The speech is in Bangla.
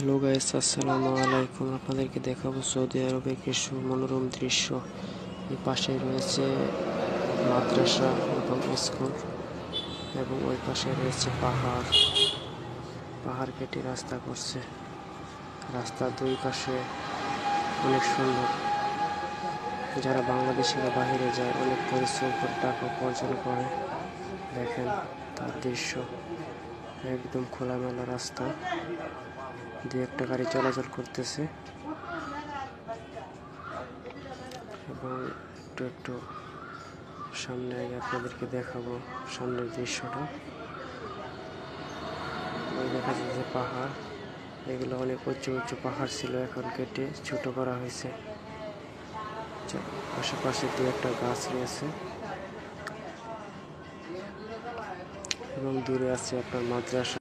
হ্যালো গাইস, আসসালামু আলাইকুম। আপনাদেরকে দেখাবো সৌদি আরবের কিছু মনোরম দৃশ্য। এই পাশে রয়েছে মাদ্রাসা এবং স্কুল, এবং ওই পাশে রয়েছে পাহাড়। পাহাড় কেটে রাস্তা করছে। রাস্তার দুই পাশে অনেক সুন্দর। যারা বাংলাদেশিরা বাহিরে যায় অনেক পরিশ্রম করে টাকা উপার্জন করে। দেখেন তার দৃশ্য, একদম খোলামেলা রাস্তা, দু একটা গাড়ি চলাচল করতেছে। এবং একটু একটু সামনে আপনাদেরকে দেখাবো সামনের দৃশ্যটা। ওই দেখা যাচ্ছে পাহাড়, এগুলো অনেক উঁচু উঁচু পাহাড় ছিল, এখন কেটে ছোট করা হয়েছে। আশেপাশে দু একটা গাছ রয়েছে এবং দূরে আছে আপনার মাদ্রাসা।